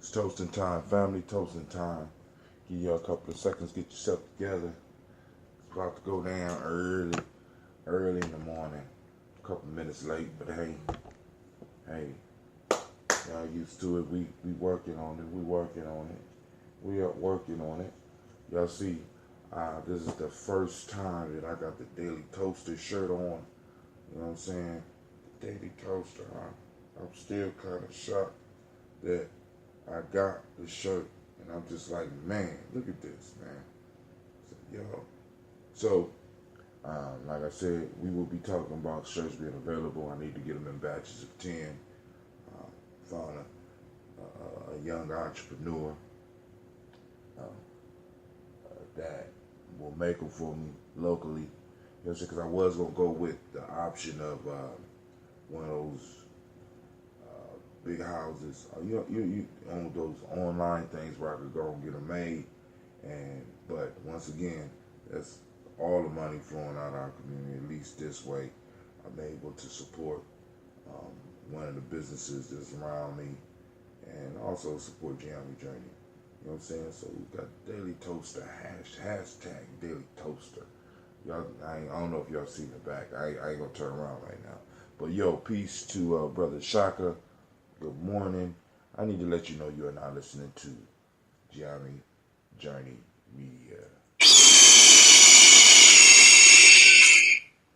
It's toasting time, family toasting time. Give you a couple of seconds, get yourself together. It's about to go down early in the morning. A couple minutes late, but hey, y'all used to it. We working on it. We are working on it. Y'all see, this is the first time that I got the Daily Toaster shirt on. You know what I'm saying? Daily Toaster. I'm still kind of shocked that I got the shirt, and I'm just like, man, look at this, man. So, like I said, we will be talking about shirts being available. I need to get them in batches of 10. Found a young entrepreneur that will make them for me locally. You know what I'm saying? Because I was going to go with the option of one of those big houses. You own those online things where I could go and get them made. But once again, that's all the money flowing out of our community. At least this way, I'm able to support one of the businesses that's around me, and also support Gye-Nyame Journey. You know what I'm saying? So we got Daily Toaster, hashtag Daily Toaster. Y'all, I don't know if y'all seen the back. I ain't gonna turn around right now. But yo, peace to Brother Shaka. Good morning. I need to let you know you are now listening to Gye-Nyame Journey Media.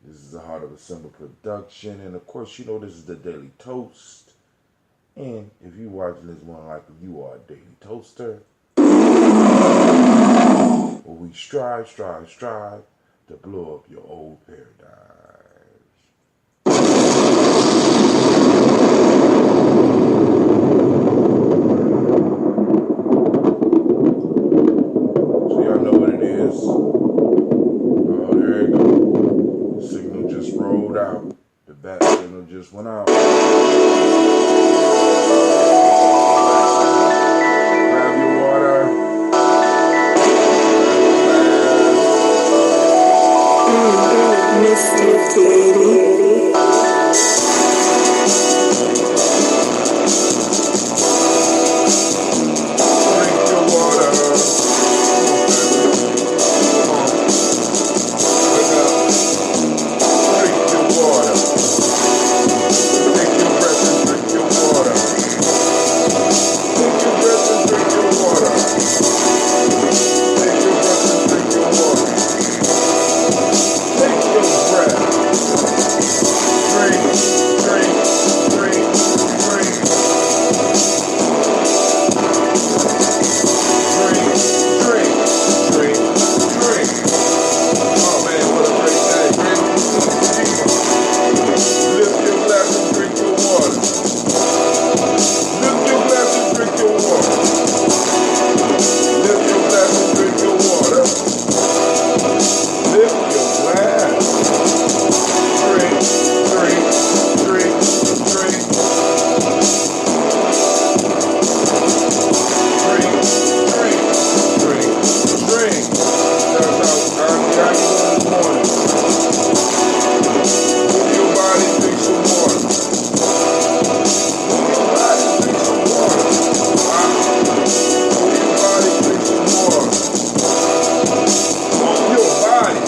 This is the Heart of a Simple production, and of course, you know this is the Daily Toast. And if you're watching this, more than likely you are a Daily Toaster. Where we strive to blow up your old paradigms. So y'all know what it is. Oh, there you go. The signal just rolled out. The bat signal just went out. Grab your water. Mr. Daddy. Drink your water. Wake up. Drink your water. Take your breath and drink your water. Take your breath and drink your water. Take your breath and drink your water. Take your breath. Drink, drink, drink, drink. Drink, drink, drink, drink. Oh man, what a great day. Ujima. Lift your glass and drink your water. Lift your glass and drink your water. Lift your glass and drink your water. Lift your glass. Drink, drink, drink, drink. Drink, drink, drink, drink. That's how you doing this morning. Move your body, drink some water. Move your body, drink some water. Move your body, drink some water. Move your body.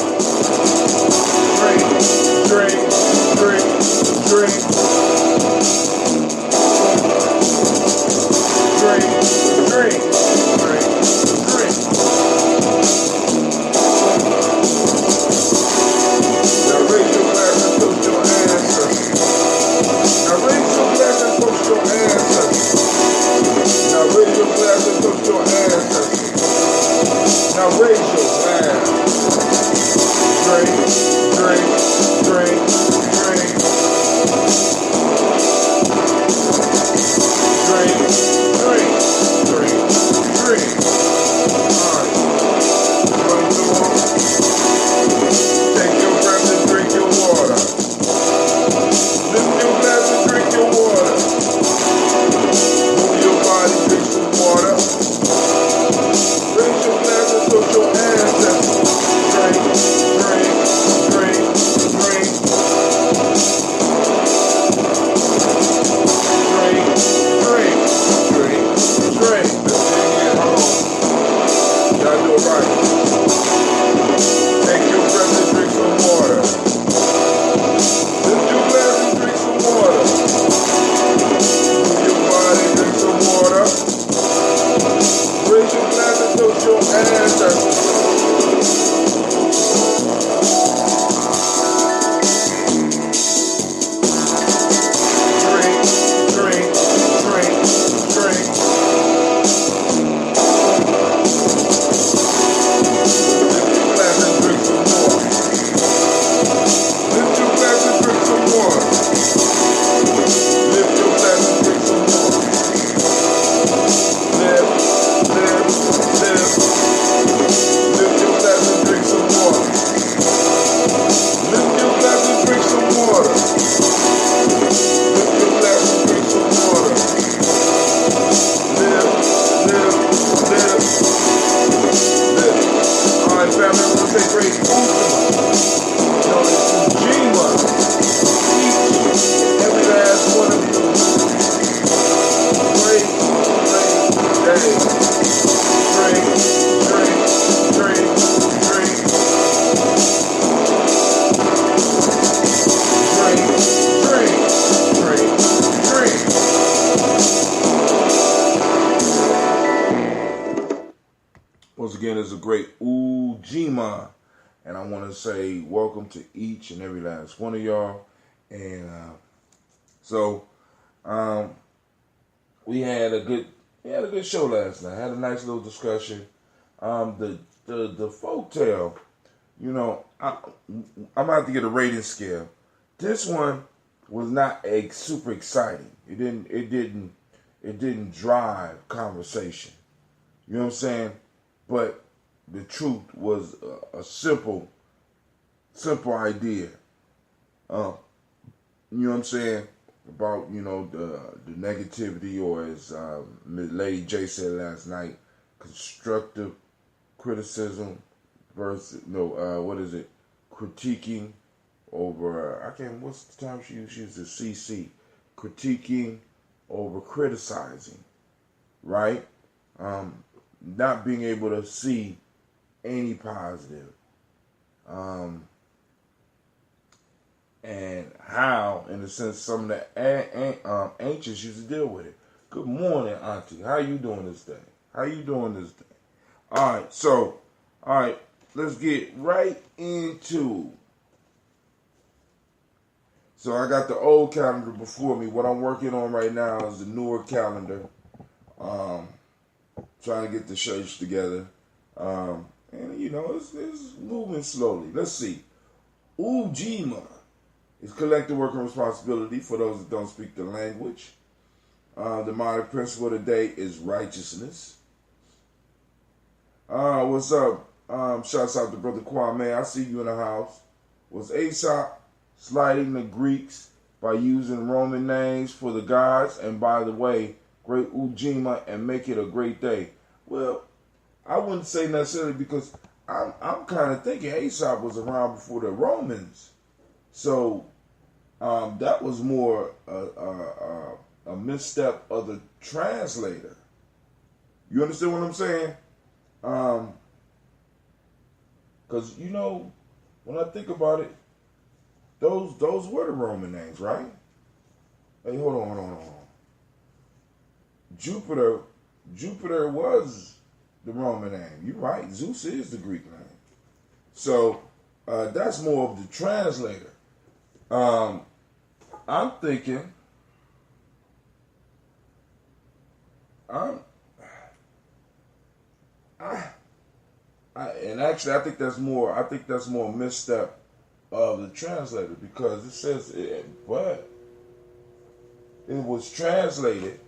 Drink, drink, drink, drink. Drink, drink, drink, drink. Now raise your glass and toast your ancestors. Now raise your glass and toast your ancestors. Now raise your glass and toast your ancestors. Now raise your glass. Drink, drink, drink, drink. Drink, drink, drink, drink. Alright. Run through them. Take your breath and drink your water. Lift your glass and drink your water. Move your body, drink some water. Raise your glass and toast your ancestors. is a great Ujima. And I want to say welcome to each and every last one of y'all. And so we had a good show last night. Had a nice little discussion. The folktale, I'm about to get a rating scale. This one was not super exciting. It didn't drive conversation. You know what I'm saying? But the truth was a simple idea. You know what I'm saying? About, the negativity, or as Lady J said last night, constructive criticism versus, critiquing over, what's the term she used? She used the CC. Critiquing over criticizing, right? Not being able to see any positive. And how, in a sense, some of the ancients used to deal with it. Good morning, Auntie. How you doing this day? All right, let's get right into. So I got the old calendar before me. What I'm working on right now is the newer calendar. Trying to get the shirts together. And it's moving slowly. Let's see. Ujima is collective working responsibility for those that don't speak the language. The modern principle of the day is righteousness. What's up? Shouts out to Brother Kwame. I see you in the house. Was Aesop slighting the Greeks by using Roman names for the gods? And by the way, great Ujima and make it a great day. Well, I wouldn't say necessarily, because I'm kind of thinking Aesop was around before the Romans. So that was more a misstep of the translator. You understand what I'm saying? Because, when I think about it, those were the Roman names, right? Hey, hold on. Jupiter was the Roman name. You're right. Zeus is the Greek name. So that's more of the translator. I'm thinking. And actually, I think that's more a misstep of the translator, because it says but it was translated.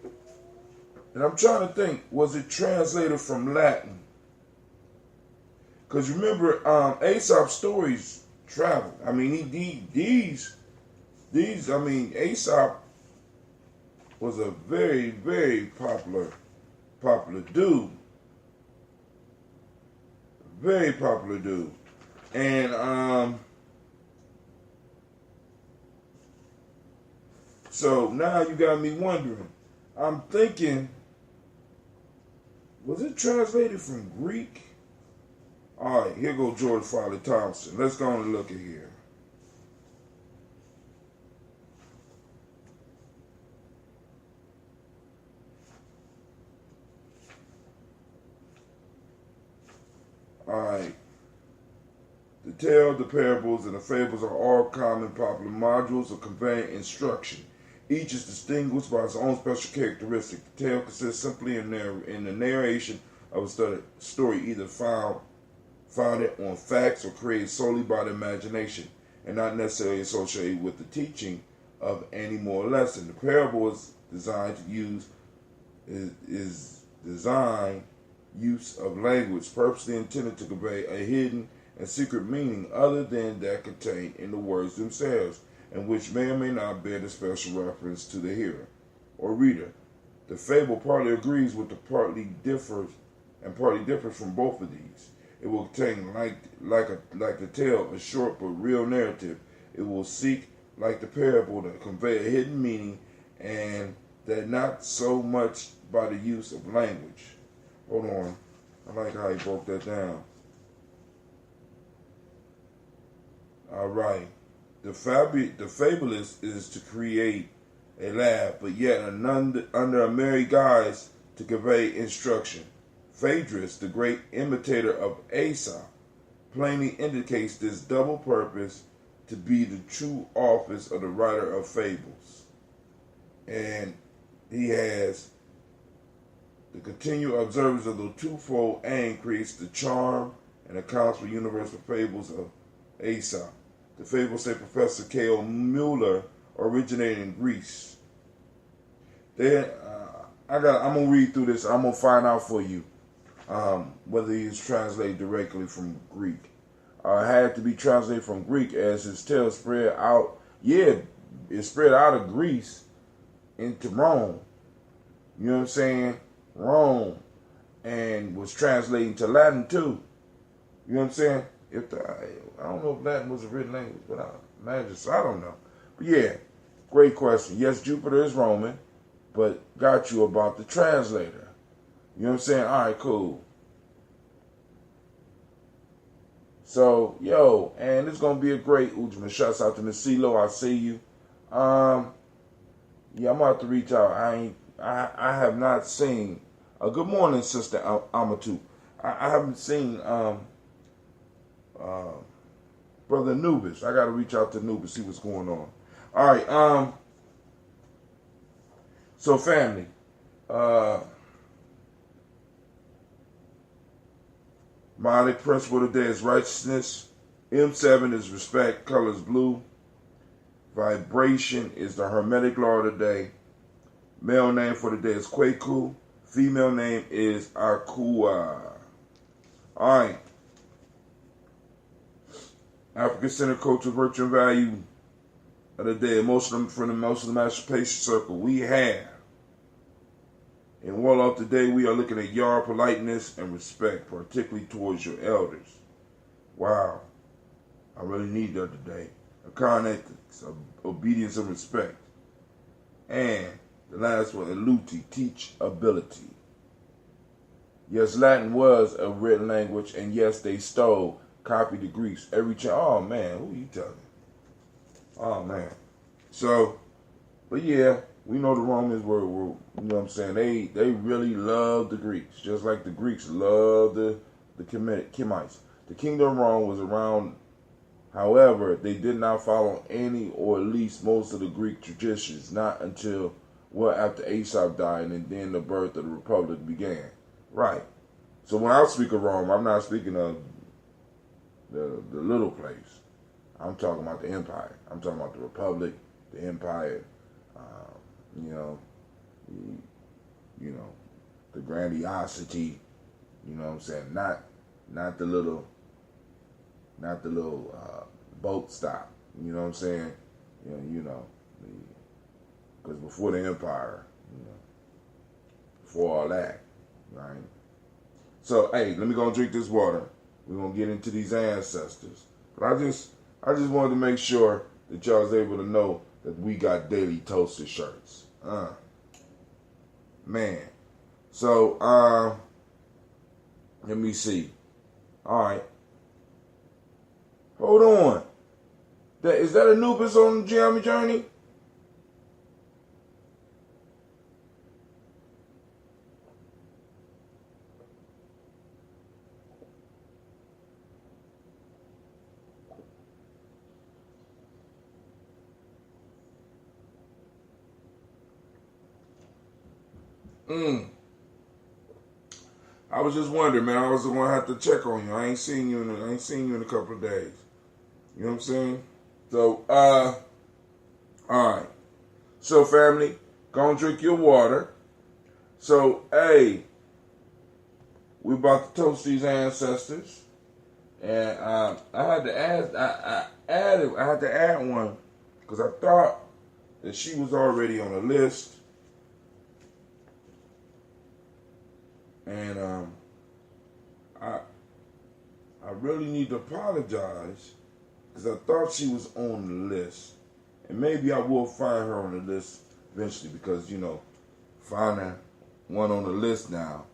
And I'm trying to think, was it translated from Latin? Because remember, Aesop's stories traveled. I mean, Aesop was a very, very popular dude. Very popular dude. And so now you got me wondering. I'm thinking, was it translated from Greek? All right, here goes George Farley Thompson. Let's go and look at here. All right. The tale, the parables, and the fables are all common popular modules of conveying instruction. Each is distinguished by its own special characteristic. The tale consists simply in the narration of a story, either founded on facts or created solely by the imagination, and not necessarily associated with the teaching of any moral lesson. The parable is designed use of language purposely intended to convey a hidden and secret meaning other than that contained in the words themselves, and which may or may not bear the special reference to the hearer or reader. The fable partly agrees with partly differs from both of these. It will contain, like the tale, a short but real narrative. It will seek, like the parable, to convey a hidden meaning, and that not so much by the use of language. Hold on. I like how he broke that down. All right. The fabulist is to create a laugh, but yet under a merry guise to convey instruction. Phaedrus, the great imitator of Aesop, plainly indicates this double purpose to be the true office of the writer of fables. And he has the continual observance of the twofold aim creates the charm and accounts for universal fables of Aesop. The fables, say Professor K.O. Mueller, originated in Greece. I'm gonna read through this. I'm gonna find out for you whether he's translated directly from Greek. Had to be translated from Greek as his tale spread out. Yeah, it spread out of Greece into Rome. You know what I'm saying? Rome, and was translating to Latin too. You know what I'm saying? I don't know if Latin was a written language, but I imagine so. I don't know. But yeah, great question. Yes, Jupiter is Roman, but got you about the translator. You know what I'm saying? All right, cool. So, yo, and it's going to be a great Ujima. Shouts out to Miss CeeLo. I see you. Yeah, I'm going to have to reach out. I have not seen. Good morning, Sister Amatu. I haven't seen Brother Anubis. I got to reach out to Anubis, see what's going on. All right. So, family. Monic principle today is righteousness. M7 is respect. Color is blue. Vibration is the hermetic law of the day. Male name for the day is Kweku. Female name is Akua. All right. African Center Culture, Virtue, and Value of the day. From the Emotional Emancipation Circle. We have. In Warlock today, we are looking at yard politeness and respect, particularly towards your elders. Wow. I really need that today. Akon ethics, obedience and respect. And the last one, Eluti, teach ability. Yes, Latin was a written language, and yes, they copied the Greeks. Oh man, who you telling? Oh man. So, but yeah, we know the Romans were you know what I'm saying, they really loved the Greeks, just like the Greeks loved the Kemites. The kingdom of Rome was around. However, they did not follow any, or at least most of the Greek traditions, not until after Aesop died, and then the birth of the Republic began. Right. So when I speak of Rome, I'm not speaking of the little place. I'm talking about the empire. I'm talking about the Republic, the empire. The grandiosity. You know what I'm saying? Not the little boat stop. You know what I'm saying? Because before the empire, before all that, right? So, hey, let me go and drink this water. We're gonna get into these ancestors. But I just wanted to make sure that y'all was able to know that we got daily toasted shirts. Man. So, let me see. All right. Hold on. Is that Anubis on the Gye-Nyame journey? I was just wondering, man. I was gonna have to check on you. I ain't seen you in a couple of days. You know what I'm saying? So, all right. So, family, go and drink your water. So, hey, we about to toast these ancestors, and I had to add one because I thought that she was already on the list. And I really need to apologize because I thought she was on the list. And maybe I will find her on the list eventually because, finding one on the list now,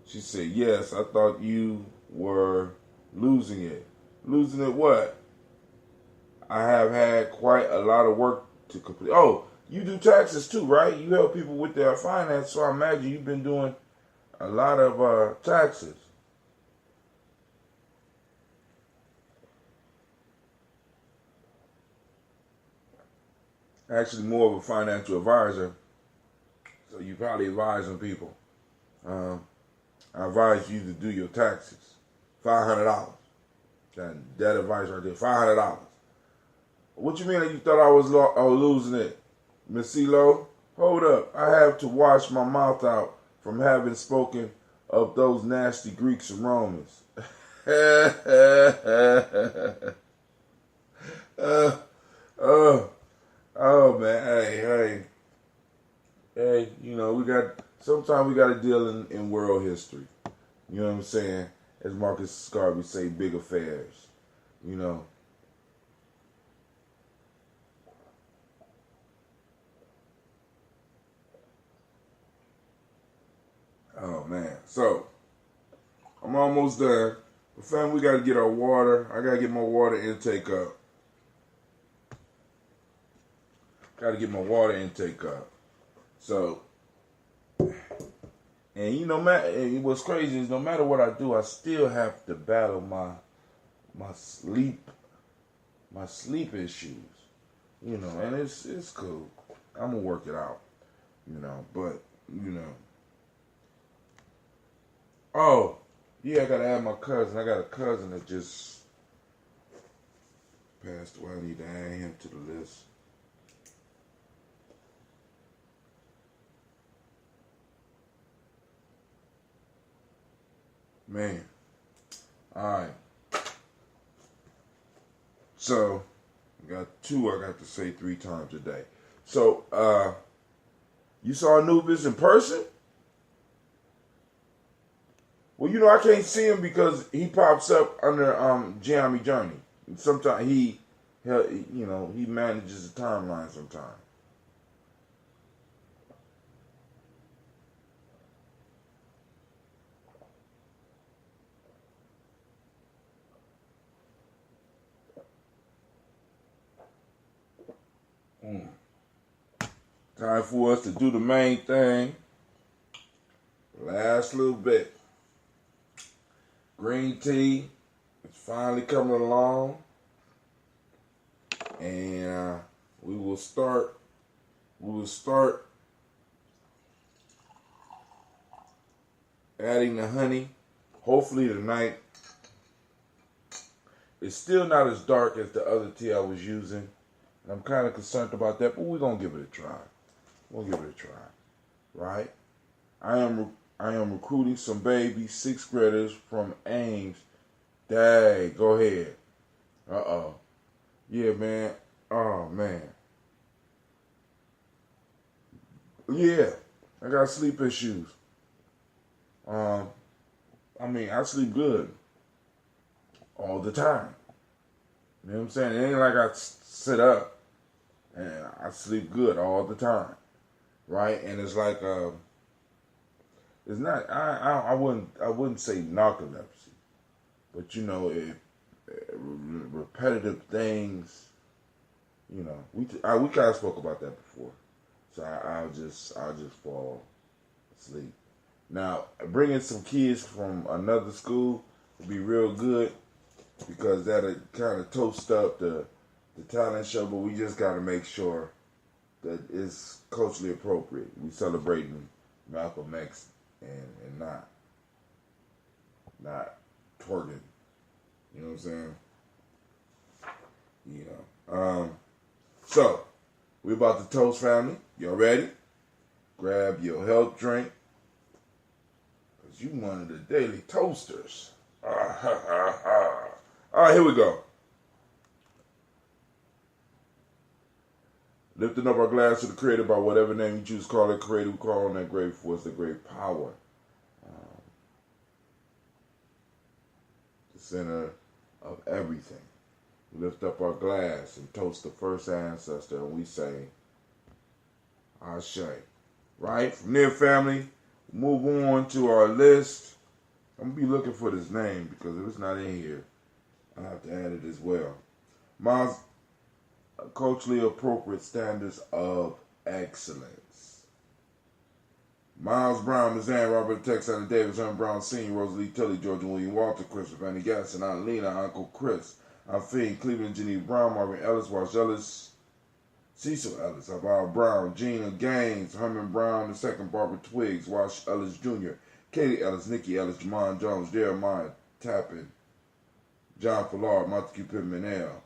she said, yes, I thought you were losing it. Losing it what? I have had quite a lot of work to complete. Oh, you do taxes too, right? You help people with their finance, so I imagine you've been doing a lot of taxes. Actually, more of a financial advisor, so you probably advising people. Um, I advise you to do your taxes. $500. That advice right there. $500. What you mean that you thought I was losing it, Miss CeeLo? Hold up. I have to wash my mouth out from having spoken of those nasty Greeks and Romans. uh, oh, oh man, hey, sometimes we got to deal in world history. You know what I'm saying? As Marcus Garvey say, big affairs. You know. Oh man. So I'm almost done. But fam, we gotta get our water. I gotta get my water intake up. Gotta get my water intake up. So, and you know, man, what's crazy is no matter what I do, I still have to battle my sleep issues. You know, and it's cool. I'm gonna work it out. You know, but you know. Oh, yeah, I gotta add my cousin. I got a cousin that just passed away. I need to add him to the list. Man. Alright. So, I got two I got to say 3 times a day. So, you saw Anubis in person? Well, you know, I can't see him because he pops up under Gye-Nyame Journey. Sometimes he manages the timeline sometimes. Time for us to do the main thing. Last little bit. Green tea is finally coming along. And we will start adding the honey. Hopefully tonight. It's still not as dark as the other tea I was using. And I'm kind of concerned about that, but we're going to give it a try. We'll give it a try. Right? I am recruiting some baby 6th graders from Ames. Dang, go ahead. Uh-oh. Yeah, man. Oh, man. Yeah, I got sleep issues. I sleep good all the time. You know what I'm saying? It ain't like I sit up and I sleep good all the time, right? And it's like it's not. I wouldn't say narcolepsy, but you know, repetitive things. You know, we kind of spoke about that before, so I'll just fall asleep. Now, bringing some kids from another school would be real good because that'll kind of toast up the talent show, but we just got to make sure that it's culturally appropriate. We celebrating Malcolm X and not twerking. You know what I'm saying? You know. So, we about to toast, family. Y'all ready? Grab your health drink. Because you one of the daily toasters. All right, here we go. Lifting up our glass to the Creator by whatever name you choose to call it. Creator, we call on that great force, that great power. The center of everything. We lift up our glass and toast the first ancestor, and we say, Ashe. Right? From there, family, move on to our list. I'm going to be looking for this name because if it's not in here, I have to add it as well. My culturally appropriate standards of excellence. Miles Brown, Mizan, Robert Tex, Anna Davis, Herman Brown Sr., Rosalie Tilly, Georgia William Walter, Christopher Fanny Gasson, Aunt Lena, Uncle Chris, Aunt Fee, Cleveland, Geneva Brown, Marvin Ellis, Wash Ellis, Cecil Ellis, Aval Brown, Gina Gaines, Herman Brown II, Barbara Twiggs, Wash Ellis Jr., Katie Ellis, Nikki Ellis, Jamon Jones, Jeremiah Tappan, John Fallard, Montague Pittman L.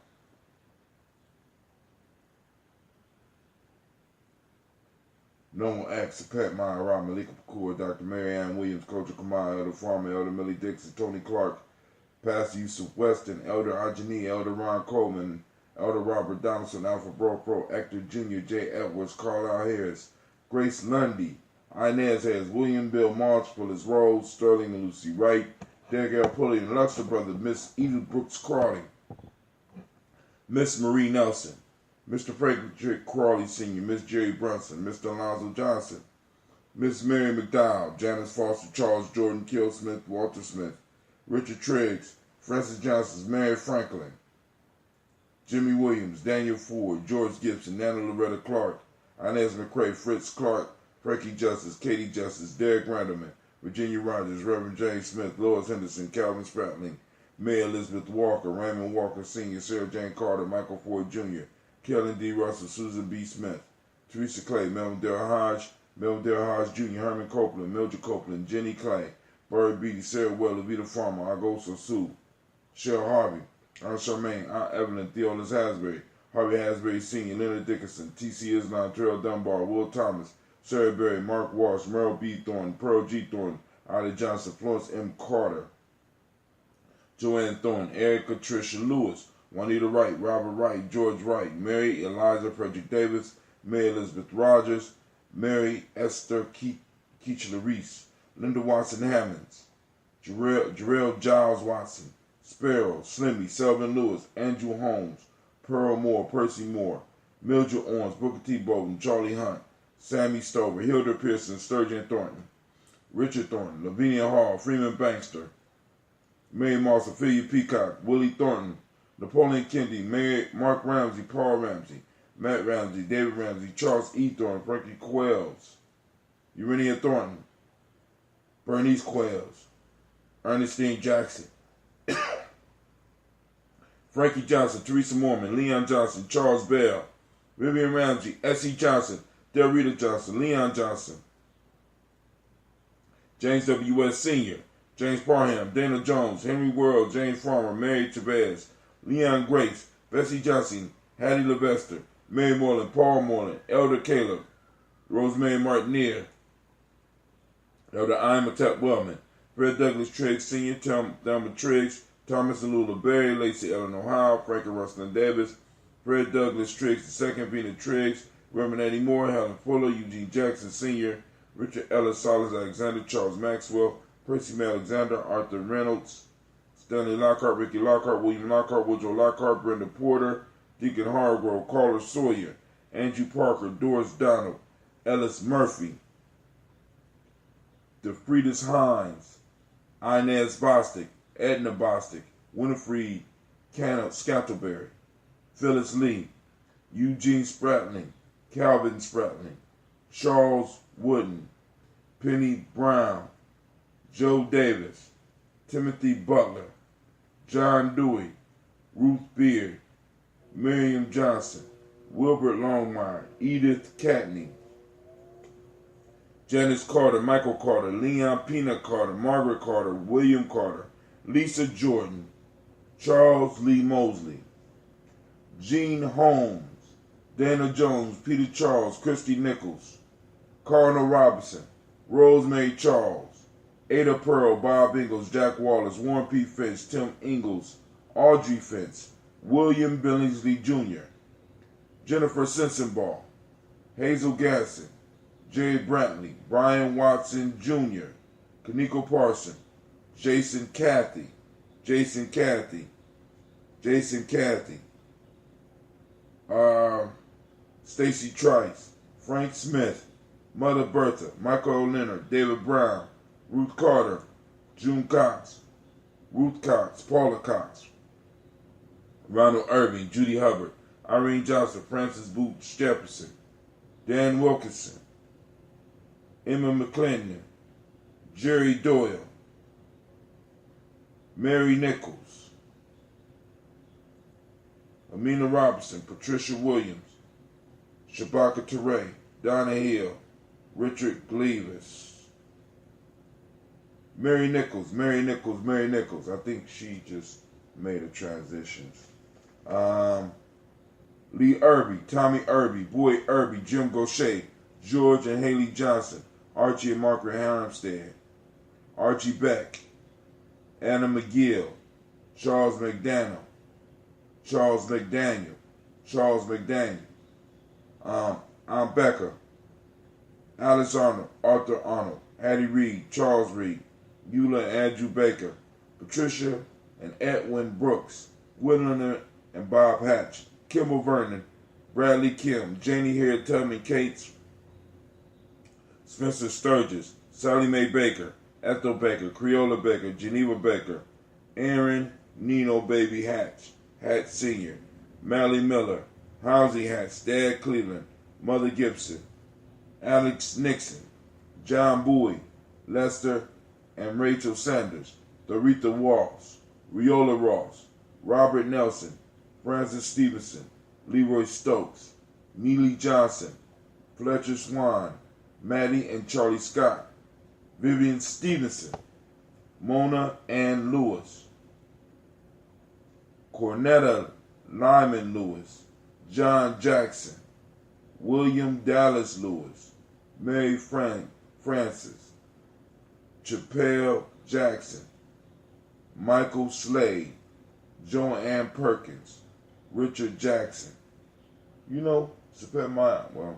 Normal X, Pat Meyer, Rob Malika Pakur, Dr. Mary Ann Williams, Coach Kamal, Elder Farmer, Elder Millie Dixon, Tony Clark, Pastor Yusuf Weston, Elder Ajani, Elder Ron Coleman, Elder Robert Donaldson, Alpha Bro Pro, Actor Jr., J. Edwards, Carlisle Harris, Grace Lundy, Inez Harris, William Bill March, Phyllis Rose, Sterling and Lucy Wright, Derek L. Pulley and Luxor Brother, Miss Edith Brooks Crawley, Miss Marie Nelson, Mr. Frederick Crawley Sr., Miss Jerry Brunson, Mr. Alonzo Johnson, Miss Mary McDowell, Janice Foster, Charles Jordan, Kill Smith, Walter Smith, Richard Triggs, Francis Johnson, Mary Franklin, Jimmy Williams, Daniel Ford, George Gibson, Nana Loretta Clark, Inez McCrae, Fritz Clark, Frankie Justice, Katie Justice, Derek Randleman, Virginia Rogers, Reverend James Smith, Lois Henderson, Calvin Spratling, May Elizabeth Walker, Raymond Walker Sr., Sarah Jane Carter, Michael Ford Jr., Kellen D. Russell, Susan B. Smith, Teresa Clay, Melvin Dale Hodge, Jr., Herman Copeland, Mildred Copeland, Jenny Clay, Barry Beatty, Sarah Well, Levita Farmer, Agoso Sue, Cheryl Harvey, Aunt Charmaine, Aunt Evelyn, Theolis Hasbury, Harvey Hasbury Sr., Leonard Dickinson, T.C. Islam, Terrell Dunbar, Will Thomas, Sarah Berry, Mark Walsh, Merrill B. Thornton, Pearl G. Thornton, Ida Johnson, Florence M. Carter, Joanne Thornton, Erica Tricia Lewis, Juanita Wright, Robert Wright, George Wright, Mary Eliza Frederick Davis, Mary Elizabeth Rogers, Mary Esther Keechler Reese, Linda Watson Hammonds, Jarrell Giles Watson, Sparrow, Slimmy, Selvin Lewis, Andrew Holmes, Pearl Moore, Percy Moore, Mildred Owens, Booker T. Bowden, Charlie Hunt, Sammy Stover, Hilda Pearson, Sturgeon Thornton, Richard Thornton, Lavinia Hall, Freeman Bankster, Mary Moss, Ophelia Peacock, Willie Thornton, Napoleon Kennedy, Mark Ramsey, Paul Ramsey, Matt Ramsey, David Ramsey, Charles E. Thornton, Frankie Quells, Urania Thornton, Bernice Quells, Ernestine Jackson, Frankie Johnson, Teresa Mormon, Leon Johnson, Charles Bell, Vivian Ramsey, S.E. Johnson, Del Rita Johnson, Leon Johnson, James W. West Sr., James Parham, Dana Jones, Henry World, James Farmer, Mary Chavez, Leon Grace, Bessie Johnson, Hattie Levester, Mary Moreland, Paul Moreland, Elder Caleb, Rosemary Martineer, Elder Imatep Wellman, Fred Douglas Triggs Sr., Thelma Triggs, Thomas and Lula Berry, Lacey Ellen Ohio, Frank and Rustin Davis, Fred Douglas Triggs II, Vina Triggs, Reverend Eddie Moore, Helen Fuller, Eugene Jackson Sr., Richard Ellis, Silas Alexander, Charles Maxwell, Percy May Alexander, Arthur Reynolds, Stanley Lockhart, Ricky Lockhart, William Lockhart, Woodrow Lockhart, Brenda Porter, Deacon Hargrove, Carla Sawyer, Andrew Parker, Doris Donald, Ellis Murphy, DeFridas Hines, Inez Bostic, Edna Bostic, Winifred Scantleberry, Phyllis Lee, Eugene Spratling, Calvin Spratling, Charles Wooden, Penny Brown, Joe Davis, Timothy Butler, John Dewey, Ruth Beard, Miriam Johnson, Wilbert Longmire, Edith Catney, Janice Carter, Michael Carter, Leon Peanut Carter, Margaret Carter, William Carter, Lisa Jordan, Charles Lee Mosley, Gene Holmes, Dana Jones, Peter Charles, Christy Nichols, Cardinal Robinson, Rosemary Charles, Ada Pearl, Bob Ingalls, Jack Wallace, Warren P. Finch, Tim Ingalls, Audrey Finch, William Billingsley Jr., Jennifer Sensenbaugh, Hazel Gasson, Jerry Brantley, Brian Watson Jr., Kaniko Parson, Jason Cathy, Stacy Trice, Frank Smith, Mother Bertha, Michael Leonard, David Brown, Ruth Carter, June Cox, Ruth Cox, Paula Cox, Ronald Irving, Judy Hubbard, Irene Johnson, Francis Booth Jefferson, Dan Wilkinson, Emma McClendon, Jerry Doyle, Mary Nichols, Amina Robinson, Patricia Williams, Shabaka Teray, Donna Hill, Richard Gleavis, Mary Nichols. I think she just made a transition. Lee Irby, Tommy Irby, Boyd Irby, Jim Gaucher, George and Haley Johnson, Archie and Margaret Harmstead, Archie Beck, Anna McGill, Charles McDaniel, Ann Becker, Alice Arnold, Arthur Arnold, Hattie Reed, Charles Reed, Eula and Andrew Baker, Patricia and Edwin Brooks, William and Bob Hatch, Kimball Vernon, Bradley Kim, Janie Hare Tubman Cates, Spencer Sturgis, Sally Mae Baker, Ethel Baker, Creola Baker, Geneva Baker, Aaron Nino Baby Hatch, Hatch Sr., Mally Miller, Housey Hatch, Dad Cleveland, Mother Gibson, Alex Nixon, John Bowie, Lester and Rachel Sanders, Doretha Walls, Riola Ross, Robert Nelson, Francis Stevenson, Leroy Stokes, Neely Johnson, Fletcher Swan, Maddie and Charlie Scott, Vivian Stevenson, Mona Ann Lewis, Cornetta Lyman Lewis, John Jackson, William Dallas Lewis, Mary Francis, Chappelle Jackson, Michael Slade, Joanne Perkins, Richard Jackson. You know, Chappelle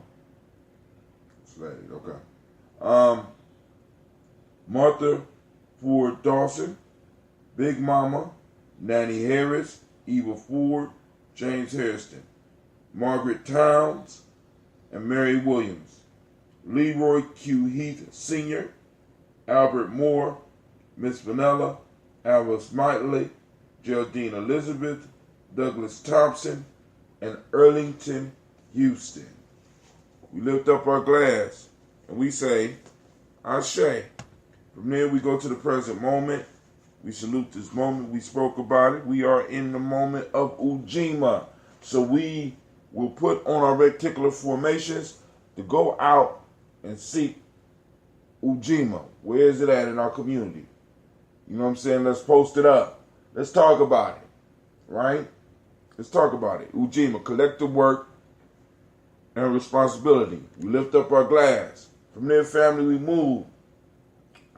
Slade, okay. Martha Ford Dawson, Big Mama, Nanny Harris, Eva Ford, James Hairston, Margaret Towns, and Mary Williams, Leroy Q. Heath Sr., Albert Moore, Miss Vanilla, Alice Mitley, Geraldine Elizabeth, Douglas Thompson, and Erlington Houston. We lift up our glass and we say, Ashe. From there we go to the present moment. We salute this moment. We spoke about it. We are in the moment of Ujima. So we will put on our reticular formations to go out and seek Ujima. Where is it at in our community? You know what I'm saying? Let's post it up. Let's talk about it. Right? Let's talk about it. Ujima, collective work and responsibility. We lift up our glass. From there, family, we move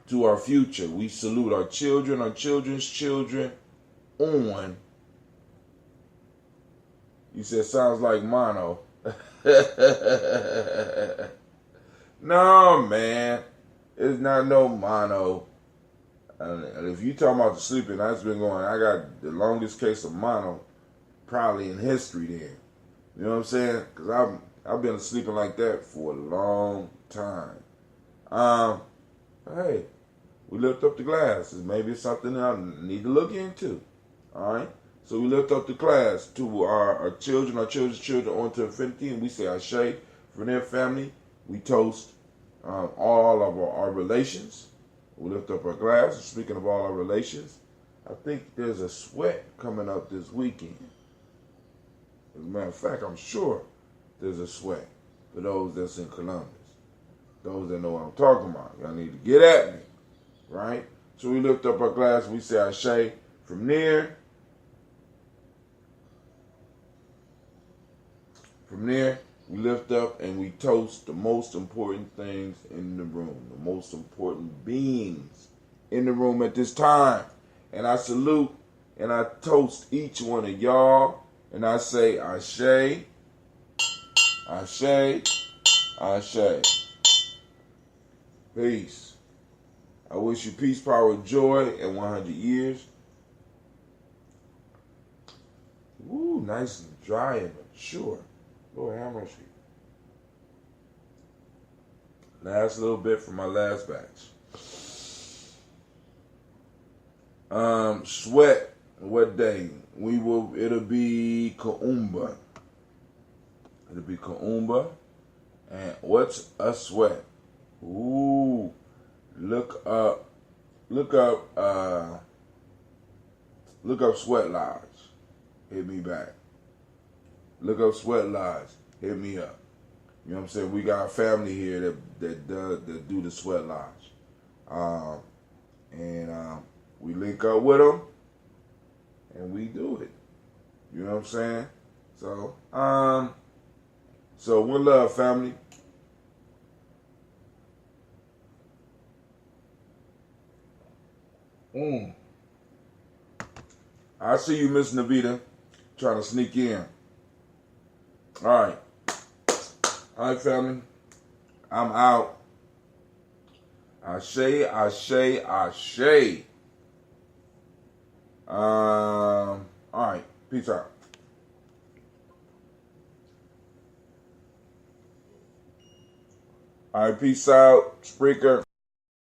to our future. We salute our children, our children's children on. You said sounds like mono. No, man. It's not no mono. And if you talking about the sleeping, that's been going, I got the longest case of mono probably in history then. You know what I'm saying? Because I've been sleeping like that for a long time. Hey, we lift up the glass. Maybe it's something that I need to look into. All right? So we lift up the glass to our children, our children's children on to infinity, and we say Ashe. For their family, we toast all of our relations. We lift up our glass. Speaking of all our relations, I think there's a sweat coming up this weekend. As a matter of fact, I'm sure there's a sweat for those that's in Columbus. Those that know what I'm talking about. Y'all need to get at me. Right? So we lift up our glass and we say Ashe. From there, we lift up and we toast the most important things in the room, the most important beings in the room at this time. And I salute and I toast each one of y'all and I say Ashe, Ashe, Ashe. Peace. I wish you peace, power, joy, and 100 years. Ooh, nice and dry and mature. Lord have mercy. Last little bit from my last batch. Sweat. What day? It'll be Kaumba. It'll be Kaumba. And what's a sweat? Ooh, look up Sweat Lodge. Hit me back. Look up Sweat Lodge. Hit me up. You know what I'm saying? We got a family here that do the Sweat Lodge. And we link up with them and we do it. You know what I'm saying? So one love, family. I see you, Miss Navita, trying to sneak in. All right, family. I'm out. Ashe. All right. Peace out. All right, peace out. Spreaker.